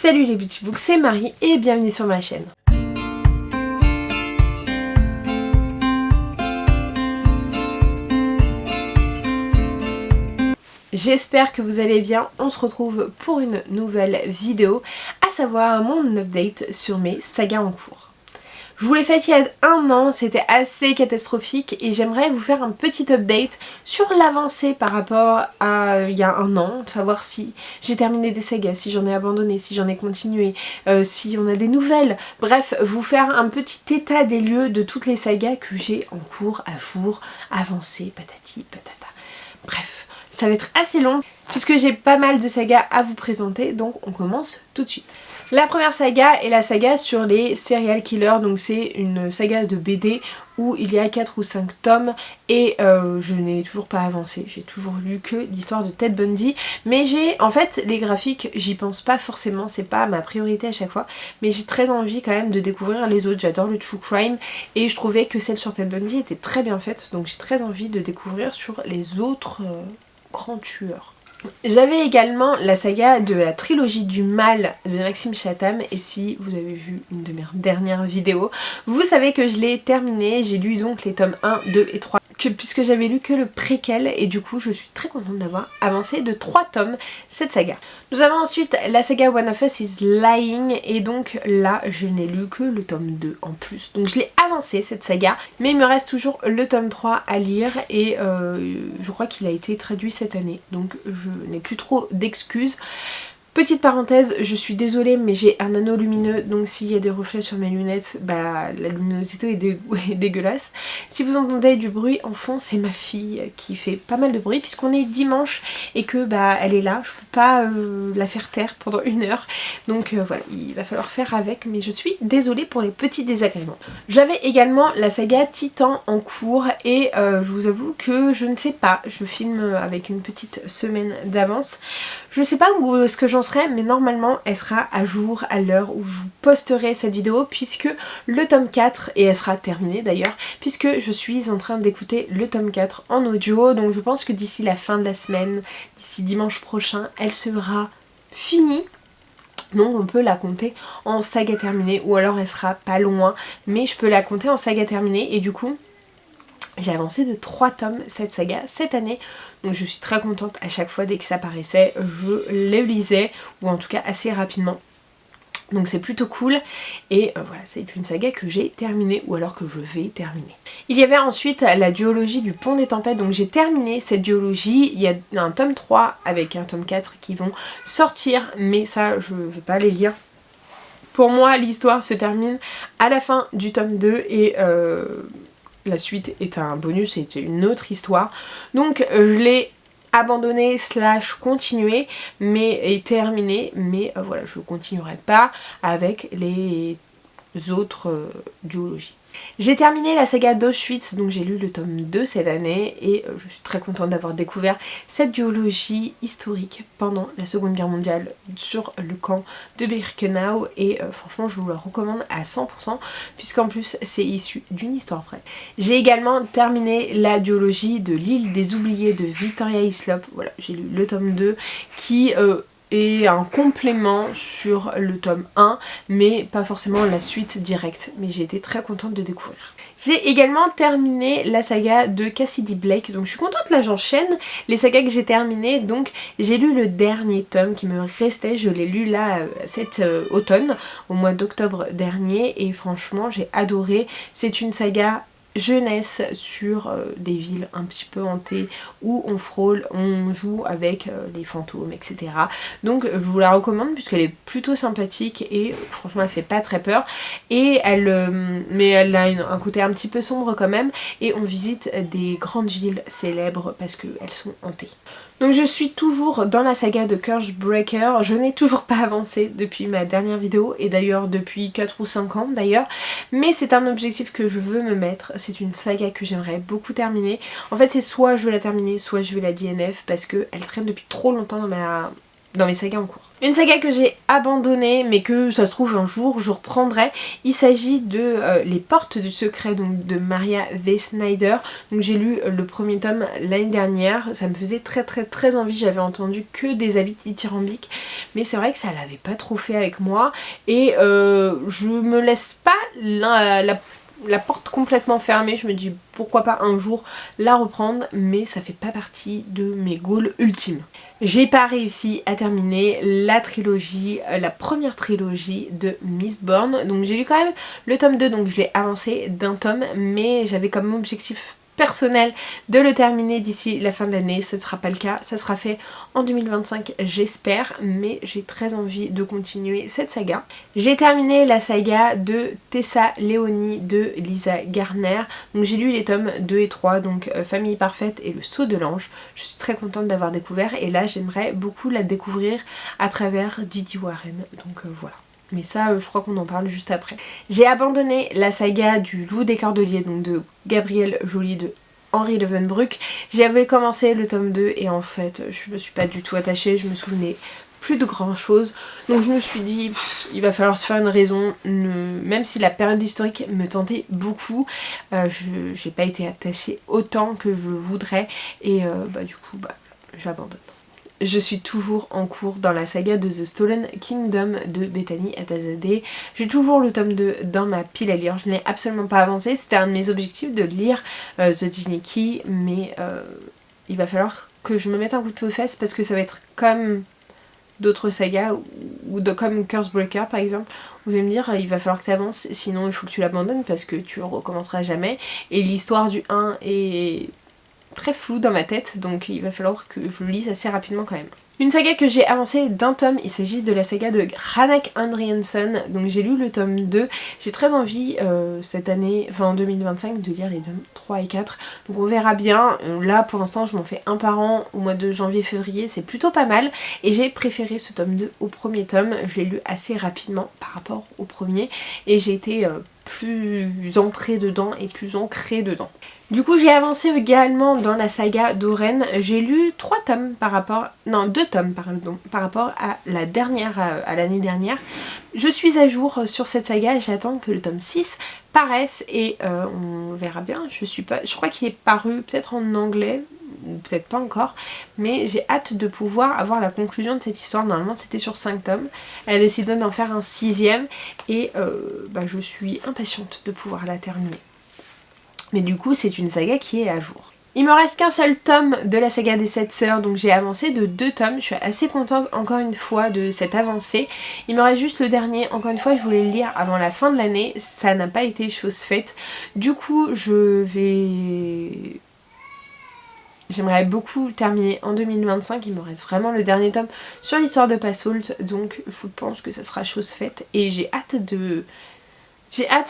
Salut les Beauty Books, c'est Marie et bienvenue sur ma chaîne. J'espère que vous allez bien, on se retrouve pour une nouvelle vidéo, à savoir mon update sur mes sagas en cours. Je vous l'ai faite il y a un an, c'était assez catastrophique et j'aimerais vous faire un petit update sur l'avancée par rapport à il y a un an, savoir si j'ai terminé des sagas, si j'en ai abandonné, si j'en ai continué, si on a des nouvelles. Bref, vous faire un petit état des lieux de toutes les sagas que j'ai en cours, à jour, avancées, patati patata. Bref, ça va être assez long puisque j'ai pas mal de sagas à vous présenter, donc on commence tout de suite. La première saga est la saga sur les serial killers, donc c'est une saga de BD où il y a 4 ou 5 tomes et je n'ai toujours pas avancé, j'ai toujours lu que l'histoire de Ted Bundy, mais j'ai en fait les graphiques, j'y pense pas forcément, c'est pas ma priorité à chaque fois, mais j'ai très envie quand même de découvrir les autres, j'adore le true crime et je trouvais que celle sur Ted Bundy était très bien faite, donc j'ai très envie de découvrir sur les autres grands tueurs. J'avais également la saga de la trilogie du mal de Maxime Chatham et si vous avez vu une de mes dernières vidéos, vous savez que je l'ai terminée, j'ai lu donc les tomes 1, 2 et 3 puisque j'avais lu que le préquel et du coup je suis très contente d'avoir avancé de 3 tomes cette saga. Nous avons ensuite la saga One of Us is Lying et donc là je n'ai lu que le tome 2 en plus. Donc je l'ai avancé cette saga mais il me reste toujours le tome 3 à lire et je crois qu'il a été traduit cette année donc je n'ai plus trop d'excuses. Petite parenthèse, je suis désolée mais j'ai un anneau lumineux donc s'il y a des reflets sur mes lunettes, bah la luminosité est dégueulasse. Si vous entendez du bruit en fond, c'est ma fille qui fait pas mal de bruit puisqu'on est dimanche et que bah elle est là, je peux pas la faire taire pendant 1 heure. Donc voilà, il va falloir faire avec mais je suis désolée pour les petits désagréments. J'avais également la saga Titan en cours et je vous avoue que je ne sais pas, je filme avec une petite semaine d'avance. Je sais pas où est-ce que j'en serai mais normalement elle sera à jour à l'heure où je vous posterai cette vidéo puisque le tome 4, et elle sera terminée d'ailleurs, puisque je suis en train d'écouter le tome 4 en audio donc je pense que d'ici la fin de la semaine, d'ici dimanche prochain, elle sera finie. Donc on peut la compter en saga terminée ou alors elle sera pas loin mais je peux la compter en saga terminée et du coup j'ai avancé de 3 tomes cette saga cette année, donc je suis très contente à chaque fois dès que ça paraissait, je les lisais, ou en tout cas assez rapidement. Donc c'est plutôt cool et voilà, c'est une saga que j'ai terminée ou alors que je vais terminer. Il y avait ensuite la duologie du Pont des Tempêtes, donc j'ai terminé cette duologie, il y a un tome 3 avec un tome 4 qui vont sortir, mais ça je vais pas les lire. Pour moi l'histoire se termine à la fin du tome 2 et la suite est un bonus, c'est une autre histoire. Donc je l'ai abandonné / continué mais est terminé. Mais voilà, je ne continuerai pas avec les autres duologies. J'ai terminé la saga d'Auschwitz, donc j'ai lu le tome 2 cette année et je suis très contente d'avoir découvert cette duologie historique pendant la Seconde Guerre mondiale sur le camp de Birkenau et franchement je vous la recommande à 100% puisqu'en plus c'est issu d'une histoire vraie. J'ai également terminé la duologie de l'île des oubliés de Victoria Hislop, voilà, j'ai lu le tome 2 qui et un complément sur le tome 1 mais pas forcément la suite directe, mais j'ai été très contente de découvrir. J'ai également terminé la saga de Cassidy Blake, donc je suis contente, là j'enchaîne les sagas que j'ai terminées. Donc j'ai lu le dernier tome qui me restait, je l'ai lu là cet automne, au mois d'octobre dernier et franchement j'ai adoré. C'est une saga jeunesse sur des villes un petit peu hantées où on frôle, on joue avec les fantômes, etc. Donc je vous la recommande puisqu'elle est plutôt sympathique et franchement elle fait pas très peur et mais elle a un côté un petit peu sombre quand même et on visite des grandes villes célèbres parce qu'elles sont hantées. Donc je suis toujours dans la saga de Cursebreaker, je n'ai toujours pas avancé depuis ma dernière vidéo et d'ailleurs depuis 4 ou 5 ans d'ailleurs, mais c'est un objectif que je veux me mettre, c'est une saga que j'aimerais beaucoup terminer. En fait c'est soit je veux la terminer, soit je veux la DNF parce qu'elle traîne depuis trop longtemps dans ma dans mes sagas en cours. Une saga que j'ai abandonnée mais que ça se trouve un jour je reprendrai, il s'agit de Les Portes du Secret, donc de Maria V. Snyder. Donc j'ai lu le premier tome l'année dernière, ça me faisait très envie, j'avais entendu que des avis dithyrambiques mais c'est vrai que ça l'avait pas trop fait avec moi et je me laisse pas la porte complètement fermée, je me dis pourquoi pas un jour la reprendre, mais ça fait pas partie de mes goals ultimes. J'ai pas réussi à terminer la trilogie, la première trilogie de Mistborn, donc j'ai lu quand même le tome 2, donc je l'ai avancé d'un tome, mais j'avais comme objectif personnel de le terminer d'ici la fin de l'année. Ce ne sera pas le cas, ça sera fait en 2025 j'espère, mais j'ai très envie de continuer cette saga. J'ai terminé la saga de Tessa Leoni de Lisa Garner, donc j'ai lu les tomes 2 et 3, donc Famille Parfaite et Le Sceau de l'Ange. Je suis très contente d'avoir découvert et là j'aimerais beaucoup la découvrir à travers Didi Warren, donc voilà. Mais ça, je crois qu'on en parle juste après. J'ai abandonné la saga du Loup des Cordeliers, donc de Gabrielle Joly de Henri Levenbruck. J'avais commencé le tome 2 et en fait, je me suis pas du tout attachée, je me souvenais plus de grand chose. Donc je me suis dit, il va falloir se faire une raison. Même si la période historique me tentait beaucoup, j'ai pas été attachée autant que je voudrais et du coup, j'abandonne. Je suis toujours en cours dans la saga de The Stolen Kingdom de Bethany Atazadeh. J'ai toujours le tome 2 dans ma pile à lire. Je n'ai absolument pas avancé. C'était un de mes objectifs de lire The Genie Key, mais il va falloir que je me mette un coup de pied aux fesses parce que ça va être comme d'autres sagas comme Cursebreaker par exemple, où je vais me dire il va falloir que tu avances, sinon il faut que tu l'abandonnes parce que tu recommenceras jamais. Et l'histoire du 1 est très flou dans ma tête, donc il va falloir que je le lise assez rapidement quand même. Une saga que j'ai avancée d'un tome, il s'agit de la saga de Hannah Andriansen, donc j'ai lu le tome 2, j'ai très envie cette année, enfin en 2025, de lire les tomes 3 et 4, donc on verra bien. Là pour l'instant je m'en fais un par an au mois de janvier-février, c'est plutôt pas mal, et j'ai préféré ce tome 2 au premier tome, je l'ai lu assez rapidement par rapport au premier, et j'ai été plus entrée dedans et plus ancrée dedans. Du coup j'ai avancé également dans la saga d'Oren, j'ai lu 2 tomes par rapport à la dernière, à l'année dernière. Je suis à jour sur cette saga, j'attends que le tome 6 paraisse et on verra bien, je crois qu'il est paru peut-être en anglais, ou peut-être pas encore, mais j'ai hâte de pouvoir avoir la conclusion de cette histoire. Normalement c'était sur 5 tomes, elle a décidé d'en faire un 6ème et je suis impatiente de pouvoir la terminer. Mais du coup c'est une saga qui est à jour. Il me reste qu'un seul tome de la saga des 7 sœurs, donc j'ai avancé de 2 tomes, je suis assez contente encore une fois de cette avancée. Il me reste juste le dernier, encore une fois je voulais le lire avant la fin de l'année, ça n'a pas été chose faite. Du coup j'aimerais beaucoup terminer en 2025, il me reste vraiment le dernier tome sur l'histoire de Passault, donc je pense que ça sera chose faite et j'ai hâte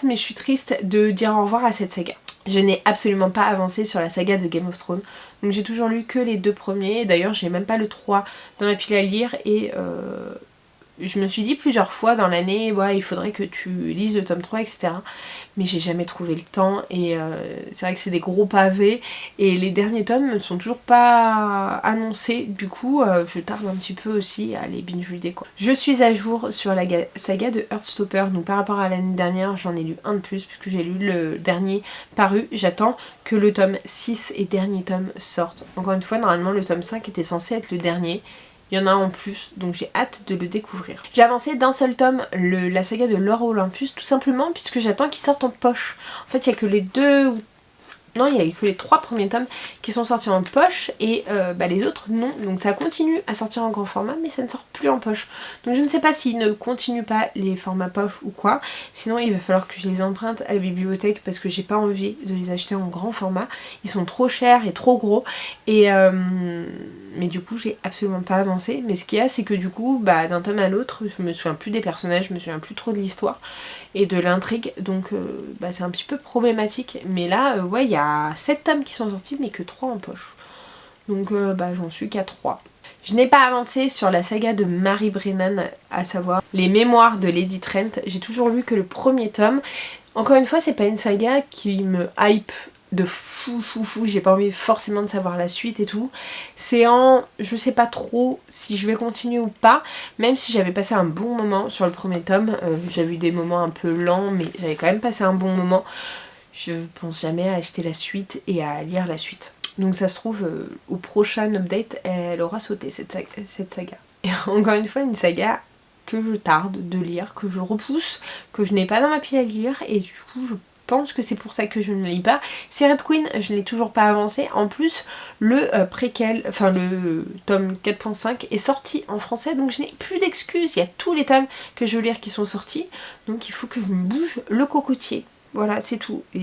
mais je suis triste de dire au revoir à cette saga. Je n'ai absolument pas avancé sur la saga de Game of Thrones, donc j'ai toujours lu que les 2 premiers, d'ailleurs j'ai même pas le 3 dans ma pile à lire et je me suis dit plusieurs fois dans l'année, il faudrait que tu lises le tome 3, etc. Mais j'ai jamais trouvé le temps et c'est vrai que c'est des gros pavés et les derniers tomes ne sont toujours pas annoncés, du coup je tarde un petit peu aussi à les binge-reader quoi. Je suis à jour sur la saga de Heartstopper, donc par rapport à l'année dernière j'en ai lu un de plus puisque j'ai lu le dernier paru, j'attends que le tome 6 et dernier tome sortent. Encore une fois normalement le tome 5 était censé être le dernier. Il y en a un en plus, donc j'ai hâte de le découvrir. J'ai avancé d'un seul tome la saga de Laure Olympus, tout simplement puisque j'attends qu'il sorte en poche. En fait, il n'y a que les 2 Non, il n'y a eu que les 3 premiers tomes qui sont sortis en poche et les autres non. Donc ça continue à sortir en grand format mais ça ne sort plus en poche. Donc je ne sais pas s'ils ne continuent pas les formats poche ou quoi. Sinon il va falloir que je les emprunte à la bibliothèque parce que j'ai pas envie de les acheter en grand format. Ils sont trop chers et trop gros et mais du coup j'ai absolument pas avancé. Mais ce qu'il y a c'est que du coup d'un tome à l'autre je me souviens plus des personnages, je me souviens plus trop de l'histoire et de l'intrigue, donc c'est un petit peu problématique. Mais là il y a 7 tomes qui sont sortis mais que 3 en poche, donc j'en suis qu'à 3. Je n'ai pas avancé sur la saga de Mary Brennan, à savoir les mémoires de Lady Trent. J'ai toujours lu que le premier tome. Encore une fois c'est pas une saga qui me hype de fou, j'ai pas envie forcément de savoir la suite et tout. Je sais pas trop si je vais continuer ou pas, même si j'avais passé un bon moment sur le premier tome. J'avais eu des moments un peu lents, mais j'avais quand même passé un bon moment. Je pense jamais à acheter la suite et à lire la suite. Donc ça se trouve, au prochain update, elle aura sauté cette saga. Et encore une fois, une saga que je tarde de lire, que je repousse, que je n'ai pas dans ma pile à lire, et du coup je pense que c'est pour ça que je ne lis pas. C'est Red Queen, je n'ai toujours pas avancé. En plus, le préquel, enfin le tome 4.5 est sorti en français, donc je n'ai plus d'excuses. Il y a tous les tomes que je veux lire qui sont sortis, donc il faut que je me bouge le cocotier. Voilà, c'est tout. Et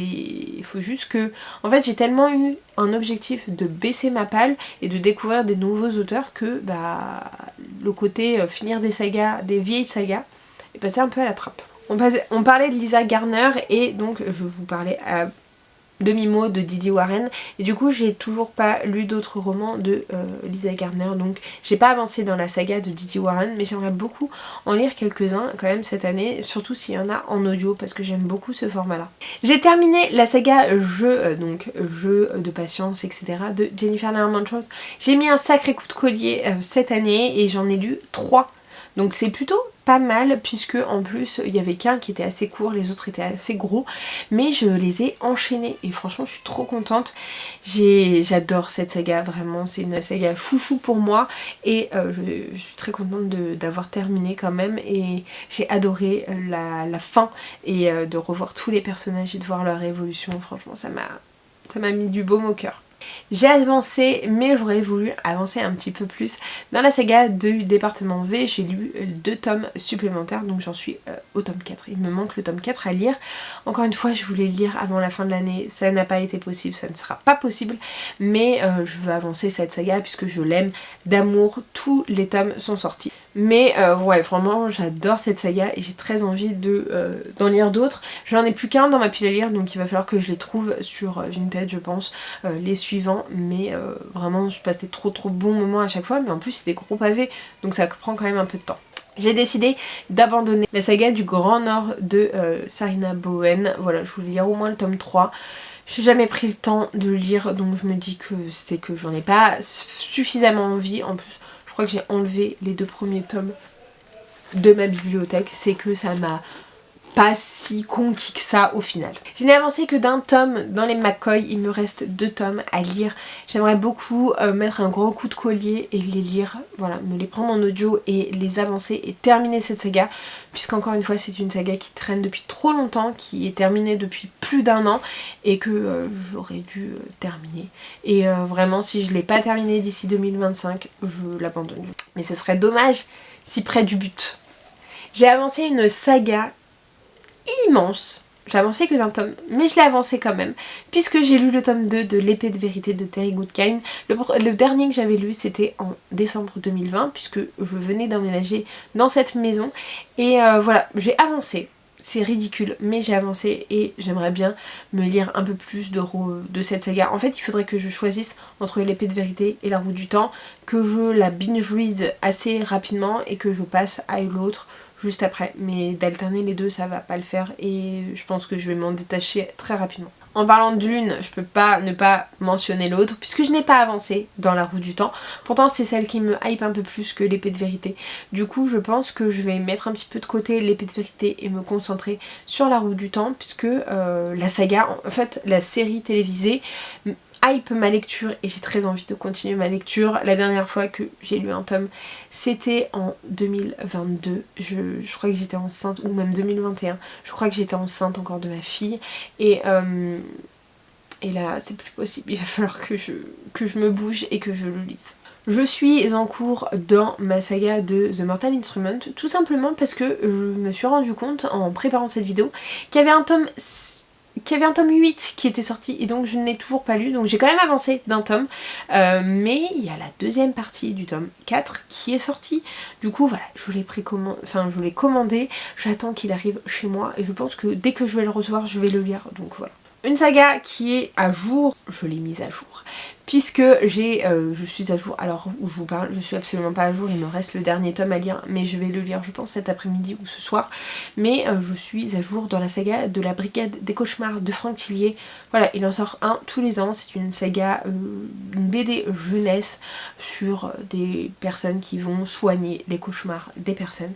il faut juste que... En fait, j'ai tellement eu un objectif de baisser ma palle et de découvrir des nouveaux auteurs que le côté finir des sagas, des vieilles sagas, est passé un peu à la trappe. On parlait de Lisa Garner et donc je vous parlais à demi-mot de Didi Warren, et du coup j'ai toujours pas lu d'autres romans de Lisa Garner, donc j'ai pas avancé dans la saga de Didi Warren, mais j'aimerais beaucoup en lire quelques-uns quand même cette année, surtout s'il y en a en audio parce que j'aime beaucoup ce format là. J'ai terminé la saga jeu de patience etc. de Jennifer Leigh-Montross. J'ai mis un sacré coup de collier cette année et j'en ai lu 3. Donc c'est plutôt pas mal puisque en plus il y avait qu'un qui était assez court, les autres étaient assez gros, mais je les ai enchaînés et franchement je suis trop contente. J'adore cette saga, vraiment c'est une saga chouchou pour moi et je suis très contente d'avoir terminé quand même, et j'ai adoré la fin et de revoir tous les personnages et de voir leur évolution. Franchement ça m'a mis du baume au cœur. J'ai avancé, mais j'aurais voulu avancer un petit peu plus dans la saga du département V. J'ai lu 2 tomes supplémentaires, donc j'en suis au tome 4. Il me manque le tome 4 à lire. Encore une fois, je voulais le lire avant la fin de l'année, ça n'a pas été possible, ça ne sera pas possible, mais je veux avancer cette saga puisque je l'aime d'amour. Tous les tomes sont sortis. Mais ouais, vraiment j'adore cette saga et j'ai très envie d'en lire d'autres. J'en ai plus qu'un dans ma pile à lire, donc il va falloir que je les trouve sur Vinted je pense, les suivants. Mais vraiment je passe des trop bons moments à chaque fois, mais en plus c'est des gros pavés, donc ça prend quand même un peu de temps. J'ai décidé d'abandonner la saga du Grand Nord de Sarina Bowen. Voilà, je voulais lire au moins le tome 3. J'ai jamais pris le temps de le lire, donc je me dis que c'est que j'en ai pas suffisamment envie. En plus je crois que j'ai enlevé les 2 premiers tomes de ma bibliothèque, c'est que ça m'a pas si conquis que ça au final. Je n'ai avancé que d'un tome dans les McCoy, il me reste 2 tomes à lire. J'aimerais beaucoup mettre un gros coup de collier et les lire, voilà, me les prendre en audio et les avancer et terminer cette saga, puisqu'encore une fois c'est une saga qui traîne depuis trop longtemps, qui est terminée depuis plus d'1 an et que j'aurais dû terminer. Et vraiment si je l'ai pas terminée d'ici 2025, je l'abandonne. Mais ce serait dommage si près du but. J'ai avancé une saga immense. J'ai avancé que d'un tome, mais je l'ai avancé quand même, puisque j'ai lu le tome 2 de L'épée de vérité de Terry Goodkind. Le dernier que j'avais lu c'était en décembre 2020, puisque je venais d'emménager dans cette maison. Et voilà, j'ai avancé. C'est ridicule, mais j'ai avancé et j'aimerais bien me lire un peu plus de cette saga. En fait, il faudrait que je choisisse entre L'épée de vérité et La roue du temps, que je la binge-read assez rapidement et que je passe à l'autre juste après. Mais d'alterner les deux, ça va pas le faire et je pense que je vais m'en détacher très rapidement. En parlant de l'une, je peux pas ne pas mentionner l'autre puisque je n'ai pas avancé dans La roue du temps. Pourtant c'est celle qui me hype un peu plus que L'épée de vérité. Du coup je pense que je vais mettre un petit peu de côté L'épée de vérité et me concentrer sur La roue du temps, puisque la saga, en fait la série télévisée hype ma lecture et j'ai très envie de continuer ma lecture. La dernière fois que j'ai lu un tome c'était en 2022, je crois que j'étais enceinte, ou même 2021, je crois que j'étais enceinte encore de ma fille et là c'est plus possible, il va falloir que je me bouge et que je le lise. Je suis en cours dans ma saga de The Mortal Instrument, tout simplement parce que je me suis rendu compte en préparant cette vidéo qu'il y avait un tome 8 qui était sorti et donc je ne l'ai toujours pas lu, donc j'ai quand même avancé d'un tome, mais il y a la deuxième partie du tome 4 qui est sorti. Du coup voilà, je l'ai commandé, j'attends qu'il arrive chez moi et je pense que dès que je vais le recevoir je vais le lire, donc voilà. Une saga qui est à jour, je l'ai mise à jour, puisque je suis à jour, alors où je vous parle, je suis absolument pas à jour, il me reste le dernier tome à lire, mais je vais le lire je pense cet après-midi ou ce soir, mais je suis à jour dans la saga de la Brigade des Cauchemars de Franck Tillier. Voilà, il en sort un tous les ans, c'est une saga, une BD jeunesse sur des personnes qui vont soigner les cauchemars des personnes.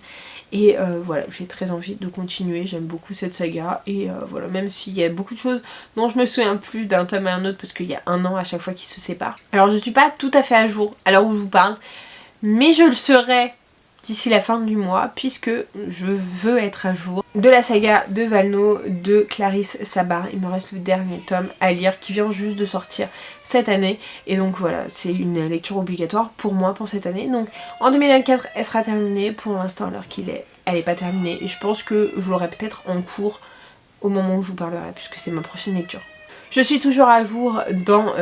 Et voilà, j'ai très envie de continuer, j'aime beaucoup cette saga et voilà, même s'il y a beaucoup de choses dont je me souviens plus d'un tome à un autre parce qu'il y a un an à chaque fois qu'ils se séparent. Alors je suis pas tout à fait à jour à l'heure où je vous parle, mais je le serai d'ici la fin du mois puisque je veux être à jour de la saga de Valenod de Clarisse Sabar. Il me reste le dernier tome à lire qui vient juste de sortir cette année et donc voilà, c'est une lecture obligatoire pour moi pour cette année. Donc en 2024 elle sera terminée, pour l'instant à l'heure qu'il est elle n'est pas terminée et je pense que je l'aurai peut-être en cours au moment où je vous parlerai puisque c'est ma prochaine lecture. Je suis toujours à jour dans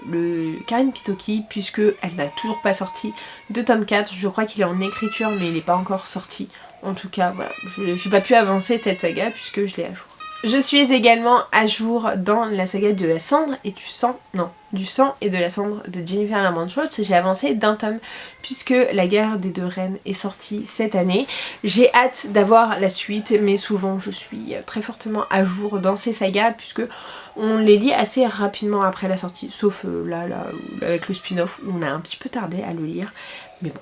le Karine Pitoki puisque elle n'a toujours pas sorti de tome 4. Je crois qu'il est en écriture mais il n'est pas encore sorti. En tout cas voilà, je n'ai pas pu avancer cette saga puisque je l'ai à jour. Je suis également à jour dans la saga de la cendre et du sang, non, du sang et de la cendre de Jennifer Lermont-Scholtz. J'ai avancé d'un tome puisque La guerre des deux reines est sortie cette année. J'ai hâte d'avoir la suite mais souvent je suis très fortement à jour dans ces sagas puisque on les lit assez rapidement après la sortie, sauf là avec le spin-off où on a un petit peu tardé à le lire, mais bon.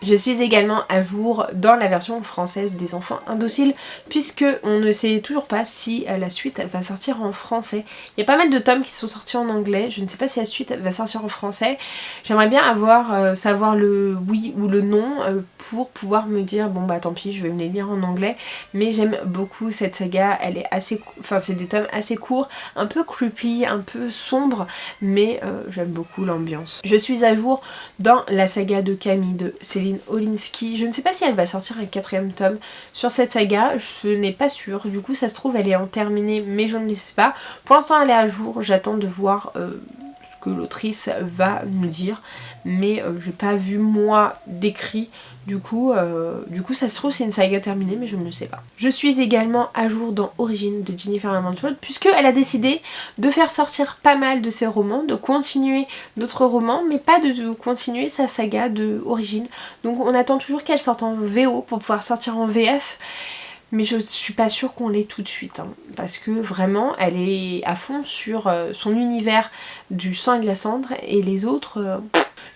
Je suis également à jour dans la version française des Enfants Indociles puisque on ne sait toujours pas si la suite va sortir en français. Il y a pas mal de tomes qui sont sortis en anglais, je ne sais pas si la suite va sortir en français. J'aimerais bien savoir le oui ou le non pour pouvoir me dire bon bah tant pis je vais me les lire en anglais, mais j'aime beaucoup cette saga, elle est assez, enfin c'est des tomes assez courts, un peu creepy, un peu sombre, mais j'aime beaucoup l'ambiance. Je suis à jour dans la saga de Camille de Céline Olinsky. Je ne sais pas si elle va sortir un 4ème tome sur cette saga, je n'ai pas sûre, du coup ça se trouve elle est en terminée mais je ne le sais pas. Pour l'instant elle est à jour, j'attends de voir ce que l'autrice va nous dire, mais j'ai pas vu moi d'écrit, du coup ça se trouve c'est une saga terminée mais je ne le sais pas. Je suis également à jour dans Origine de Jennifer Lermont-Scholtz puisqu'elle a décidé de faire sortir pas mal de ses romans, de continuer d'autres romans mais pas de continuer sa saga de Origine. Donc on attend toujours qu'elle sorte en VO pour pouvoir sortir en VF. Mais je suis pas sûre qu'on l'ait tout de suite, hein, parce que vraiment elle est à fond sur son univers du sang et de la cendre et les autres...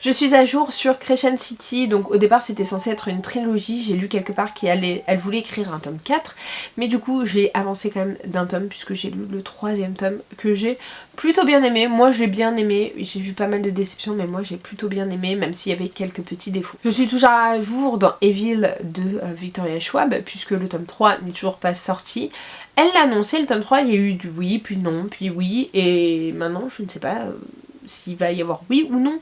Je suis à jour sur Crescent City, donc au départ c'était censé être une trilogie, j'ai lu quelque part qu'elle voulait écrire un tome 4, mais du coup j'ai avancé quand même d'un tome puisque j'ai lu le 3ème tome que j'ai plutôt bien aimé. Moi je l'ai bien aimé, j'ai vu pas mal de déceptions mais moi j'ai plutôt bien aimé même s'il y avait quelques petits défauts. Je suis toujours à jour dans Evil de Victoria Schwab puisque le tome 3 n'est toujours pas sorti. Elle l'a annoncé, le tome 3 il y a eu du oui, puis non, puis oui, et maintenant je ne sais pas s'il va y avoir oui ou non.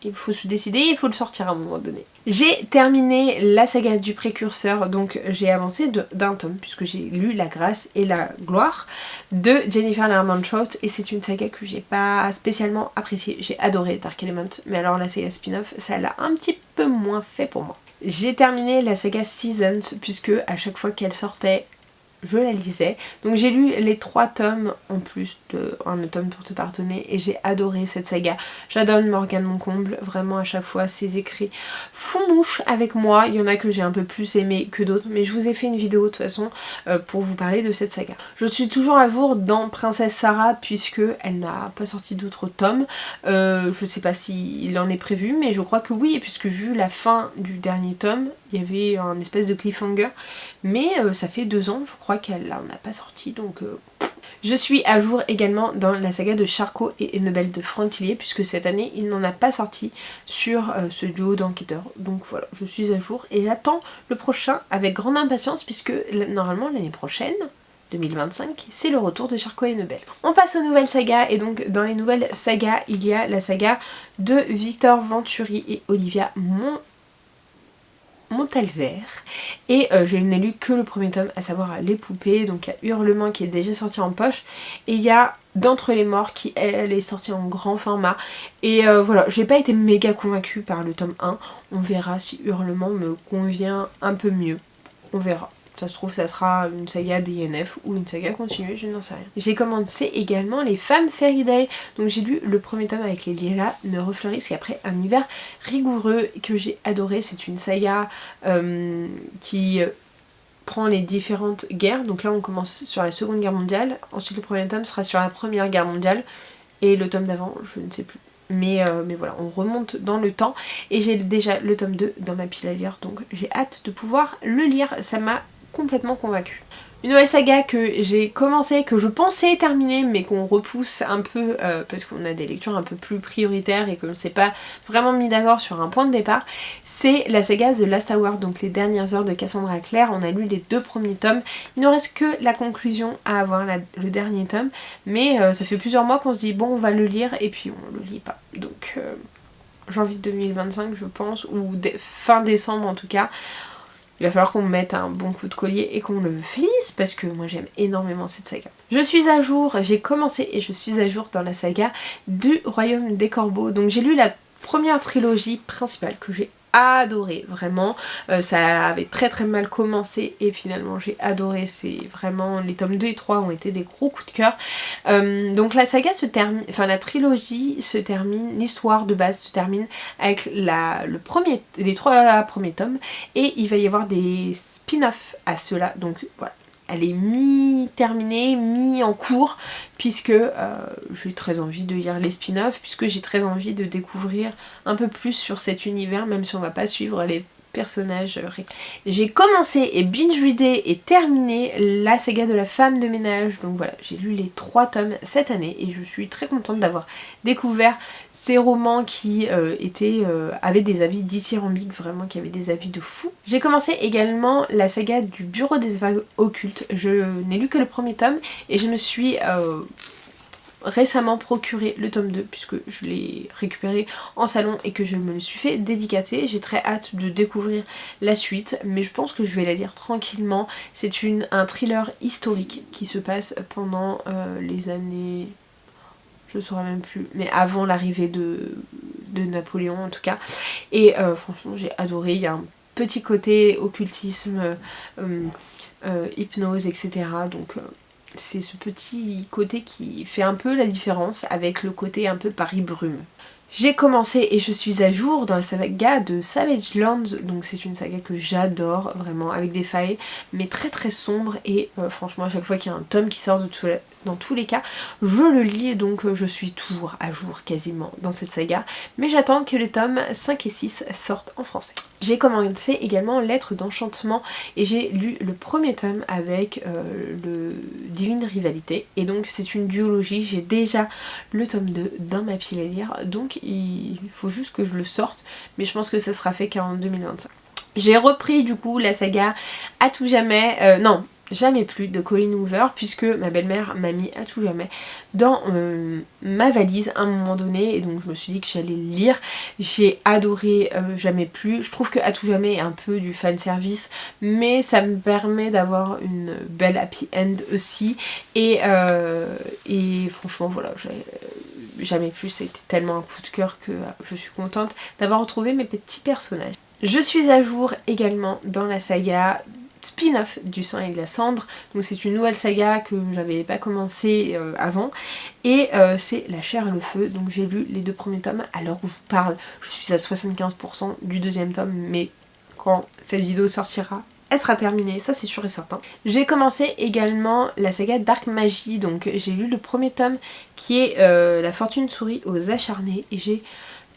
Il faut se décider, il faut le sortir à un moment donné. J'ai terminé la saga du précurseur, donc j'ai avancé d'un tome puisque j'ai lu La Grâce et la Gloire de Jennifer Lermont-Scholtz et c'est une saga que j'ai pas spécialement appréciée. J'ai adoré Dark Element, mais alors la saga spin-off, ça l'a un petit peu moins fait pour moi. J'ai terminé la saga Seasons puisque à chaque fois qu'elle sortait, je la lisais. Donc j'ai lu les 3 tomes en plus de Un automne pour te pardonner et j'ai adoré cette saga. J'adore Morgane Moncomble, vraiment à chaque fois ses écrits font mouche avec moi. Il y en a que j'ai un peu plus aimé que d'autres mais je vous ai fait une vidéo de toute façon pour vous parler de cette saga. Je suis toujours à jour dans Princesse Sarah puisque elle n'a pas sorti d'autres tomes. Je sais pas s'il en est prévu mais je crois que oui puisque vu la fin du dernier tome il y avait un espèce de cliffhanger mais ça fait 2 ans je crois qu'elle n'en a pas sorti donc Je suis à jour également dans la saga de Charcot et Annabelle de Franck Tillier puisque cette année il n'en a pas sorti sur ce duo d'enquêteurs. Donc voilà, je suis à jour et j'attends le prochain avec grande impatience puisque normalement l'année prochaine 2025, c'est le retour de Charcot et Annabelle. On passe aux nouvelles sagas et donc dans les nouvelles sagas il y a la saga de Victor Venturi et Olivia Montalvert et je n'ai lu que le premier tome, à savoir Les Poupées. Donc il y a Hurlement qui est déjà sorti en poche et il y a D'entre les morts qui elle est sortie en grand format et voilà, j'ai pas été méga convaincue par le tome 1, on verra si Hurlement me convient un peu mieux, on verra. Ça se trouve ça sera une saga DNF ou une saga continue, je n'en sais rien. J'ai commencé également les Femmes Fairy Tail. Donc j'ai lu le premier tome avec les lilas ne refleurissent qu'après un hiver rigoureux que j'ai adoré. C'est une saga qui prend les différentes guerres. Donc là on commence sur la Seconde Guerre mondiale. Ensuite le premier tome sera sur la Première Guerre mondiale. Et le tome d'avant, je ne sais plus. Mais voilà, on remonte dans le temps. Et j'ai déjà le tome 2 dans ma pile à lire. Donc j'ai hâte de pouvoir le lire. Ça m'a complètement convaincue. Une nouvelle saga que j'ai commencé, que je pensais terminer, mais qu'on repousse un peu parce qu'on a des lectures un peu plus prioritaires et qu'on ne s'est pas vraiment mis d'accord sur un point de départ, c'est la saga The Last Hour, donc les dernières heures de Cassandra Clare. On a lu les 2 premiers tomes. Il ne reste que la conclusion à avoir, le dernier tome, mais ça fait plusieurs mois qu'on se dit bon on va le lire et puis on le lit pas. Donc janvier 2025 je pense, ou fin décembre en tout cas. Il va falloir qu'on me mette un bon coup de collier et qu'on le finisse parce que moi j'aime énormément cette saga. Je suis à jour, j'ai commencé et je suis à jour dans la saga du Royaume des Corbeaux. Donc j'ai lu la première trilogie principale que j'ai adoré, vraiment. Ça avait très mal commencé et finalement j'ai adoré. C'est vraiment, les tomes 2 et 3 ont été des gros coups de cœur. Donc la saga se termine, enfin la trilogie se termine, l'histoire de base se termine avec les 3 premiers tomes et il va y avoir des spin-offs à ceux-là. Donc voilà. Elle est mi-terminée, mi-en cours, puisque j'ai très envie de lire les spin-offs, puisque j'ai très envie de découvrir un peu plus sur cet univers, même si on va pas suivre les personnages. J'ai commencé et binge-readé et terminé la saga de la femme de ménage. Donc voilà, j'ai lu les 3 tomes cette année et je suis très contente d'avoir découvert ces romans qui avaient des avis dithyrambiques, vraiment qui avaient des avis de fou. J'ai commencé également la saga du Bureau des affaires occultes. Je n'ai lu que le premier tome et je me suis récemment procuré le tome 2 puisque je l'ai récupéré en salon et que je me le suis fait dédicacer. J'ai très hâte de découvrir la suite, mais je pense que je vais la lire tranquillement. C'est un thriller historique qui se passe pendant les années... je saurais même plus, mais avant l'arrivée de Napoléon en tout cas. Et franchement j'ai adoré, il y a un petit côté occultisme, hypnose, etc. Donc c'est ce petit côté qui fait un peu la différence avec le côté un peu Paris-Brume. J'ai commencé et je suis à jour dans la saga de Savage Lands, donc c'est une saga que j'adore vraiment, avec des failles mais très sombre et franchement à chaque fois qu'il y a un tome qui sort dans tous les cas, je le lis, donc je suis toujours à jour quasiment dans cette saga, mais j'attends que les tomes 5 et 6 sortent en français. J'ai commencé également Lettres d'enchantement et j'ai lu le premier tome avec le Divine Rivalité, et donc c'est une duologie, j'ai déjà le tome 2 dans ma pile à lire, donc il faut juste que je le sorte, mais je pense que ça sera fait qu'en 2025. J'ai repris du coup la saga À tout jamais, non, Jamais plus de Colleen Hoover, puisque ma belle-mère m'a mis À tout jamais dans ma valise à un moment donné, et donc je me suis dit que j'allais le lire. J'ai adoré Jamais plus. Je trouve que À tout jamais est un peu du fanservice, mais ça me permet d'avoir une belle happy end aussi, et franchement voilà, Jamais plus, ça a été tellement un coup de cœur que je suis contente d'avoir retrouvé mes petits personnages. Je suis à jour également dans la saga spin-off du sang et de la cendre, donc c'est une nouvelle saga que j'avais pas commencé avant, et c'est La chair et le feu. Donc j'ai lu les 2 premiers tomes, à l'heure où je vous parle je suis à 75% du 2e tome, mais quand cette vidéo sortira elle sera terminée, ça c'est sûr et certain. J'ai commencé également la saga Dark Magie, donc j'ai lu le premier tome qui est La fortune sourit aux acharnés, et j'ai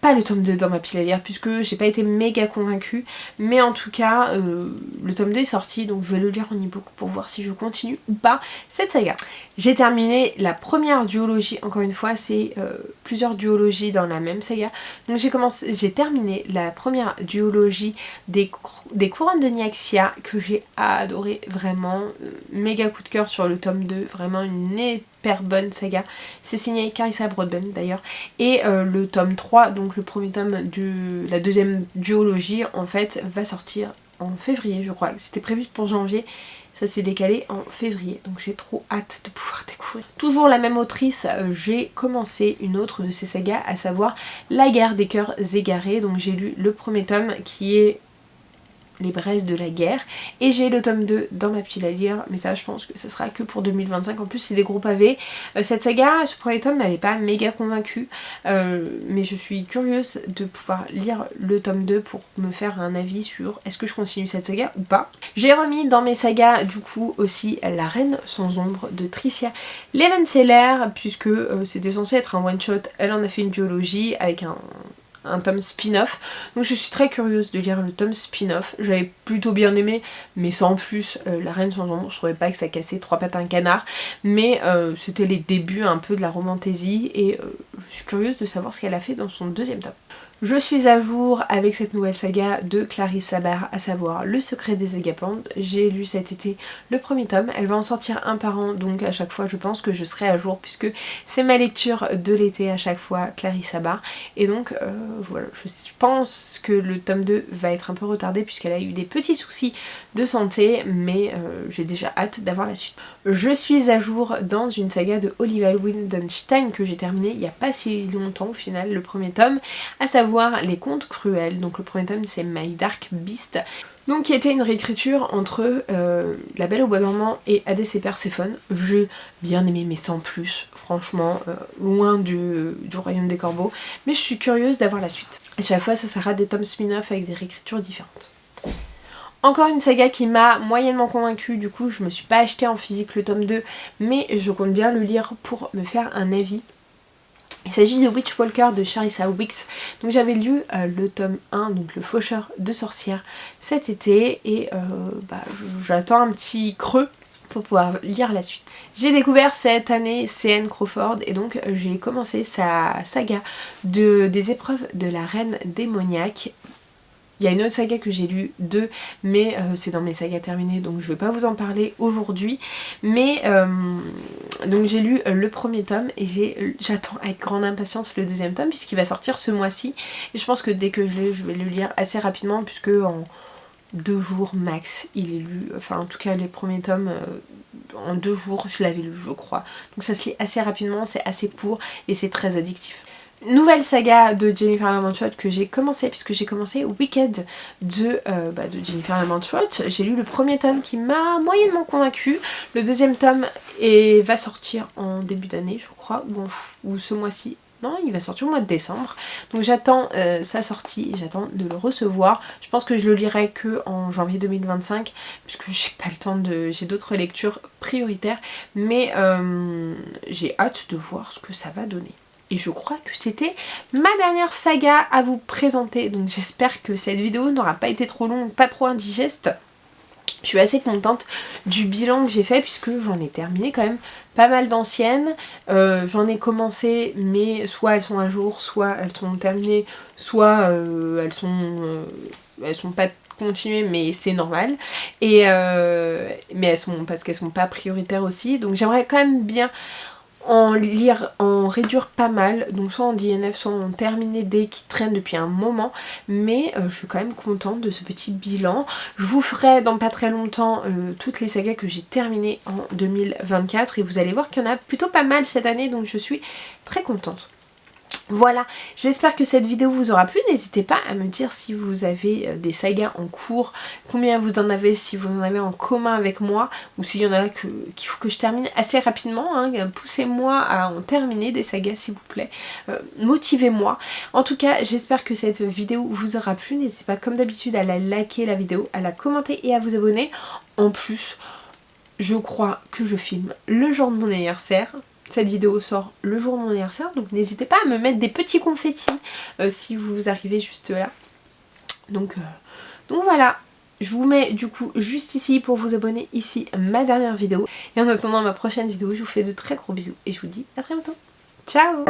pas le tome 2 dans ma pile à lire puisque j'ai pas été méga convaincue, mais en tout cas le tome 2 est sorti, donc je vais le lire en e-book pour voir si je continue ou pas cette saga. J'ai terminé la première duologie, encore une fois c'est plusieurs duologies dans la même saga, donc j'ai terminé la première duologie des couronnes de Nyaxia que j'ai adoré, vraiment méga coup de cœur sur le tome 2, vraiment une hyper bonne saga. C'est signé Carissa Broadbent d'ailleurs, et le tome 3, donc le premier tome de la deuxième duologie en fait va sortir en février, je crois. C'était prévu pour janvier, ça s'est décalé en février, donc j'ai trop hâte de pouvoir découvrir. Toujours la même autrice, j'ai commencé une autre de ses sagas, à savoir La guerre des cœurs égarés. Donc j'ai lu le premier tome qui est les braises de la guerre. Et j'ai le tome 2 dans ma pile à lire, mais ça je pense que ça sera que pour 2025. En plus c'est des gros pavés. Cette saga, ce premier tome m'avait pas méga convaincue, mais je suis curieuse de pouvoir lire le tome 2 pour me faire un avis sur est-ce que je continue cette saga ou pas. J'ai remis dans mes sagas du coup aussi La Reine sans ombre de Tricia Levenseller, puisque c'était censé être un one shot. Elle en a fait une duologie avec un tome spin-off, donc je suis très curieuse de lire le tome spin-off. J'avais plutôt bien aimé, mais sans plus. La Reine sans ombre, je trouvais pas que ça cassait trois pattes à un canard, mais c'était les débuts un peu de la romantaisie, et je suis curieuse de savoir ce qu'elle a fait dans son deuxième tome. Je suis à jour avec cette nouvelle saga de Clarisse Sabert, à savoir Le Secret des Agapantes. J'ai lu cet été le premier tome, elle va en sortir un par an, donc à chaque fois je pense que je serai à jour, puisque c'est ma lecture de l'été à chaque fois, Clarisse Sabert. Et donc voilà, je pense que le tome 2 va être un peu retardé puisqu'elle a eu des petits soucis de santé, mais j'ai déjà hâte d'avoir la suite. Je suis à jour dans une saga de Olivia Wildenstein que j'ai terminée il n'y a pas si longtemps au final, le premier tome, à savoir Les Contes Cruels. Donc le premier tome c'est My Dark Beast, donc qui était une réécriture entre La Belle au Bois dormant et Hadès et Perséphone. J'ai bien aimé mais sans plus, franchement, loin du royaume des corbeaux, mais je suis curieuse d'avoir la suite. À chaque fois ça sera des tomes spin-off avec des réécritures différentes. Encore une saga qui m'a moyennement convaincue, du coup je me suis pas acheté en physique le tome 2, mais je compte bien le lire pour me faire un avis. Il s'agit de Witchwalker de Charissa Wicks. Donc j'avais lu le tome 1, donc le faucheur de sorcières, cet été, et j'attends un petit creux pour pouvoir lire la suite. J'ai découvert cette année C.N. Crawford, et donc j'ai commencé sa saga des épreuves de la reine démoniaque. Il y a une autre saga que j'ai lu, 2, mais c'est dans mes sagas terminées, donc je vais pas vous en parler aujourd'hui. Mais donc j'ai lu le premier tome, et j'attends avec grande impatience le deuxième tome, puisqu'il va sortir ce mois-ci. Et je pense que dès que je l'ai, je vais le lire assez rapidement, puisque en 2 jours max il est lu. Enfin en tout cas les premiers tomes, en 2 jours je l'avais lu je crois. Donc ça se lit assez rapidement, c'est assez court et c'est très addictif. Nouvelle saga de Jennifer Lamanchotte que j'ai commencé, puisque j'ai commencé Wicked de Jennifer Lamanchotte. J'ai lu le premier tome qui m'a moyennement convaincue. Le deuxième tome va sortir en début d'année je crois, ou ce mois-ci. Non, il va sortir au mois de décembre. Donc j'attends sa sortie, j'attends de le recevoir. Je pense que je le lirai que en janvier 2025, puisque j'ai pas le temps j'ai d'autres lectures prioritaires. Mais j'ai hâte de voir ce que ça va donner. Et je crois que c'était ma dernière saga à vous présenter. Donc j'espère que cette vidéo n'aura pas été trop longue, pas trop indigeste. Je suis assez contente du bilan que j'ai fait, puisque j'en ai terminé quand même pas mal d'anciennes. J'en ai commencé, mais soit elles sont à jour, soit elles sont terminées, soit elles sont pas continuées, mais c'est normal. Mais parce qu'elles sont pas prioritaires aussi. Donc j'aimerais quand même bien en réduire pas mal, donc soit en DNF, soit en terminé des qui traînent depuis un moment, mais je suis quand même contente de ce petit bilan. Je vous ferai dans pas très longtemps toutes les sagas que j'ai terminées en 2024, et vous allez voir qu'il y en a plutôt pas mal cette année, donc je suis très contente. Voilà, j'espère que cette vidéo vous aura plu. N'hésitez pas à me dire si vous avez des sagas en cours, combien vous en avez, si vous en avez en commun avec moi, ou s'il y en a qu'il faut que je termine assez rapidement, hein. Poussez-moi à en terminer des sagas s'il vous plaît, motivez-moi. En tout cas, j'espère que cette vidéo vous aura plu. N'hésitez pas comme d'habitude à la liker la vidéo, à la commenter et à vous abonner. En plus, je crois que je filme le jour de mon anniversaire. Cette vidéo sort le jour de mon anniversaire, donc n'hésitez pas à me mettre des petits confettis si vous arrivez juste là. Donc voilà, je vous mets du coup juste ici pour vous abonner, ici ma dernière vidéo. Et en attendant ma prochaine vidéo, je vous fais de très gros bisous et je vous dis à très bientôt. Ciao!